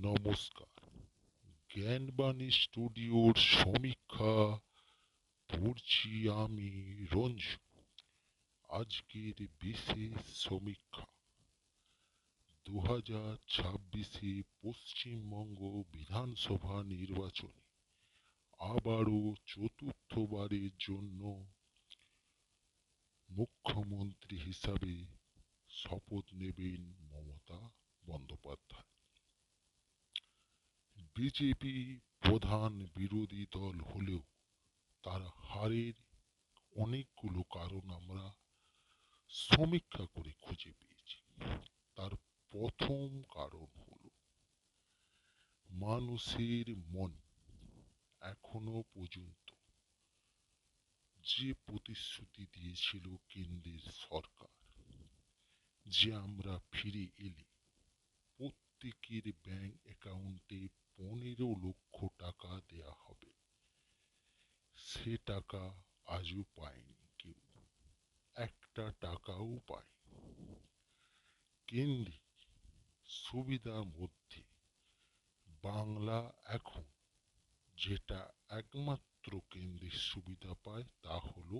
নমস্কার। জ্ঞানবাণী স্টুডিওর সমীক্ষা পড়ছি আমি রঞ্জু। আজকের বিশেষ সমীক্ষা 2026 পশ্চিমবঙ্গ বিধানসভা নির্বাচনে আবারও চতুর্থবারের জন্য মুখ্যমন্ত্রী হিসাবে শপথ নেবেন মমতা বন্দ্যোপাধ্যায়। বিজেপি প্রধান বিরোধী দল হলেও তার হারের অনেকগুলো কারণ আমরা সমীক্ষা করে খুঁজে পেয়েছি। তার প্রথম কারণ হলো মানুষের মন এখনো পর্যন্ত যে প্রতিশ্রুতি দিয়েছিল কেন্দ্রের সরকার, যে আমরা ফিরে এলে প্রত্যেকের ব্যাংক অ্যাকাউন্টে 15 লক্ষ টাকা দেয়া হবে, সে টাকা আজও পায়নি কেউ, একটা টাকাও পায়নি। কেন্দ্রে সুবিধার মধ্যে বাংলা এখন যেটা একমাত্র কেন্দ্রের সুবিধা পায় তা হলো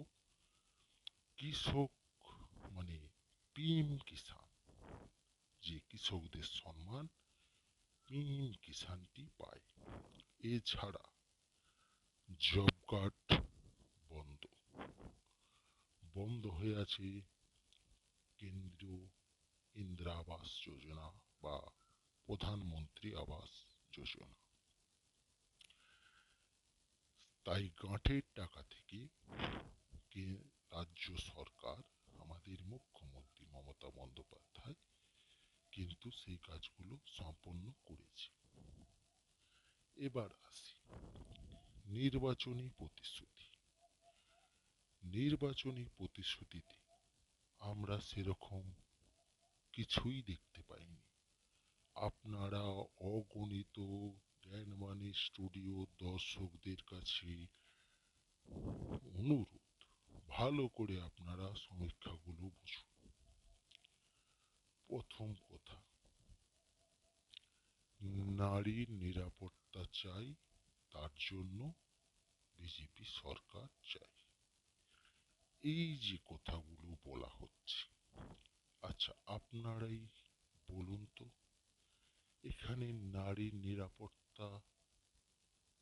কৃষক, মানে পিএম কিষাণ, যে কৃষকদের সম্মান পিএম কিষাণটি পায়। এছাড়া জব কার্ড বন্ধ বন্ধ হয়ে আছে কেন্দ্রীয় ইন্দিরা আবাস যোজনা বা প্রধানমন্ত্রী আবাস যোজনা। তাই গাঁটের টাকা থেকে রাজ্য সরকার, আমাদের মুখ্যমন্ত্রী মমতা বন্দ্যোপাধ্যায় কিন্তু সেই কাজগুলো সম্পন্ন করেছে। এবার আসি নির্বাচনী প্রতিশ্রুতি। নির্বাচনী প্রতিশ্রুতিতে আমরা সেরকম কিছুই দেখতে পাইনি। আপনারা অগণিত জ্ঞানবাণী স্টুডিও দর্শকদের কাছে অনুরোধ, ভালো করে আপনারা সমীক্ষাগুলো বুঝুন। প্রথম কথা, নারীর নিরাপত্তা চাই, তার জন্য বিজেপি সরকার চাই। এই যে কথাগুলো বলা হচ্ছে, আচ্ছা আপনারাই বলুন তো, এখানে নারীর নিরাপত্তা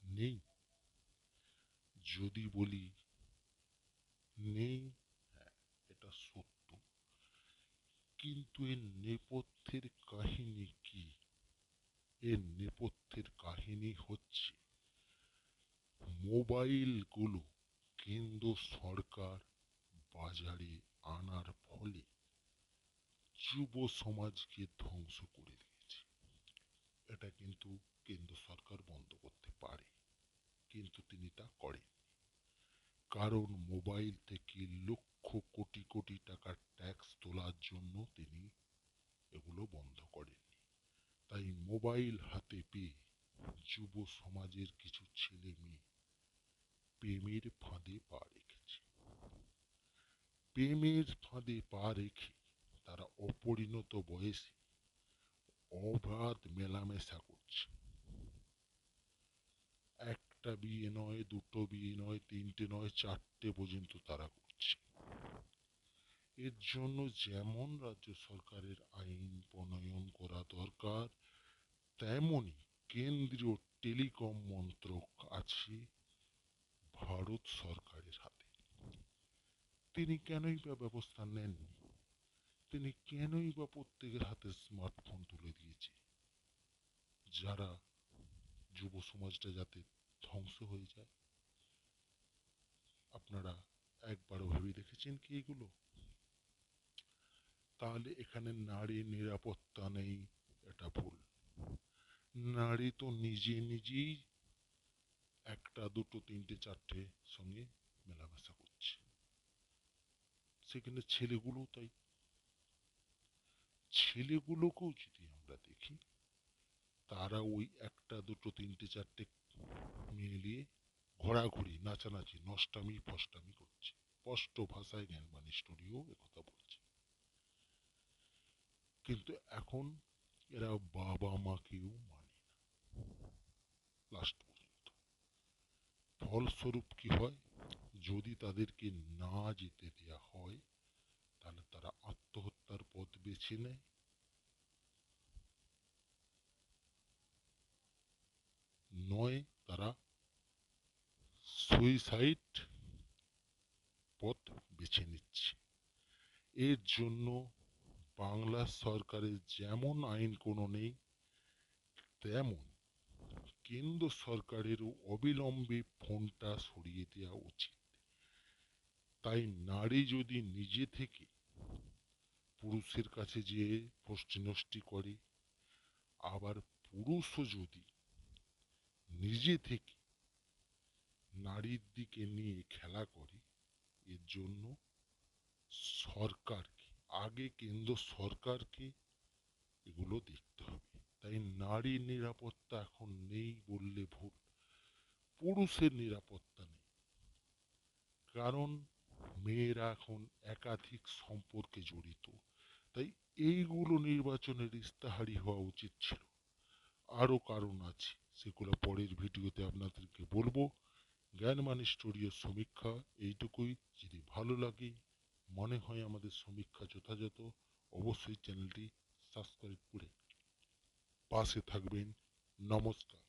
নেই? যদি বলি নেই, হ্যাঁ এটা সত্য, কিন্তু এর নেপথ্যের কাহিনী কি? এর নেপথ্যের কাহিনী হচ্ছে মোবাইলগুলো কেন্দ্র সরকার বাজারে আনার ফলে যুব সমাজকে ধ্বংস করে দিয়েছে। এটা কিন্তু কেন্দ্র সরকার বন্ধ করতে পারে, কিন্তু তিনি তা করেন। কারণ মোবাইল থেকে লক্ষ কোটি কোটি টাকার ট্যাক্স তোলার জন্য তিনি এগুলো বন্ধ করেননি। তাই মোবাইল হাতে পেয়ে যুব সমাজের কিছু ছেলে মেয়ে প্রেমের ফাঁদে পা রেখেছে। প্রেমের ফাঁদে পা রেখে তারা অপরিণত বয়সে অবাধ মেলামেশা করছে। একটা বিয়ে নয়, দুটো বিয়ে নয়, তিনটে নয়, চারটে পর্যন্ত তারা করছে। এর জন্য যেমন রাজ্য সরকারের আইন প্রণয়ন করা দরকার, তেমনি কেন্দ্রীয় টেলিকম মন্ত্রক আছে ভারত সরকারের হাতে। তিনি কেনই বা ব্যবস্থা নেননি? তিনি কেনই বা প্রত্যেকের হাতে স্মার্টফোন তুলে দিয়েছে, যারা যুব সমাজটা যাতে ধ্বংস হয়ে যায়? আপনারা একবারও ভেবে দেখেছেন কি এগুলো? তাহলে এখানে নারীর নিরাপত্তা নেই, এটা ভুল। নারী তো নিজে নিজেই একটা দুটো তিনটে চারটে সঙ্গে মেলামেশা করছে। সেখানে ছেলেগুলো তাই। ছেলেগুলোকেও যদি আমরা দেখি, তারা ওই একটা দুটো তিনটে চারটে মেয়ে নিয়ে ঘোরাঘুরি, নাচানাচি, নষ্টামি ফষ্টামি করছে। স্পষ্ট ভাষায় জ্ঞানবাণী স্টুডিও একথা বলছে। কিন্তু এখন এরা বাবা মাকেও মানে না। লাস্ট পর্যন্ত। ফলস্বরূপ কি হয়, যদি তাদেরকে না যেতে দেয়া হয় তাহলে তারা আত্মহত্যার পথ বেছে নেয়, নয় তারা সুইসাইড পথ বেছে নিচ্ছে। এর জন্য বাংলা সরকারের যেমন আইন কোনো নেই, তেমন কেন্দ্র সরকারেরও অবিলম্বে ফোনটা সরিয়ে দেওয়া উচিত। তাই নারী যদি নিজে থেকে পুরুষের কাছে যেয়ে প্রশ্নষ্টি করে, আবার পুরুষও যদি নিজে থেকে নারীর দিকে নিয়ে খেলা করে, এর জন্য সরকারকে, আগে কেন্দ্র সরকারকে এগুলো দেখতে হবে। তাই নারীর নিরাপত্তা এখন নেই বললে ভুল, পুরুষের নিরাপত্তা নেই। কারণ মেয়েরা এখন একাধিক সম্পর্কে জড়িত। তাই এইগুলো নির্বাচনের ইস্তাহারি হওয়া উচিত ছিল। আরও কারণ আছে, সেগুলো পরের ভিডিওতে আপনাদেরকে বলবো। জ্ঞান মানে স্টুডিওর সমীক্ষা এইটুকুই। যদি ভালো লাগে, মনে হয় আমাদের সমীক্ষা যথাযথ, অবশ্যই চ্যানেলটি সাবস্ক্রাইব করে পাশে থাকবেন। নমস্কার।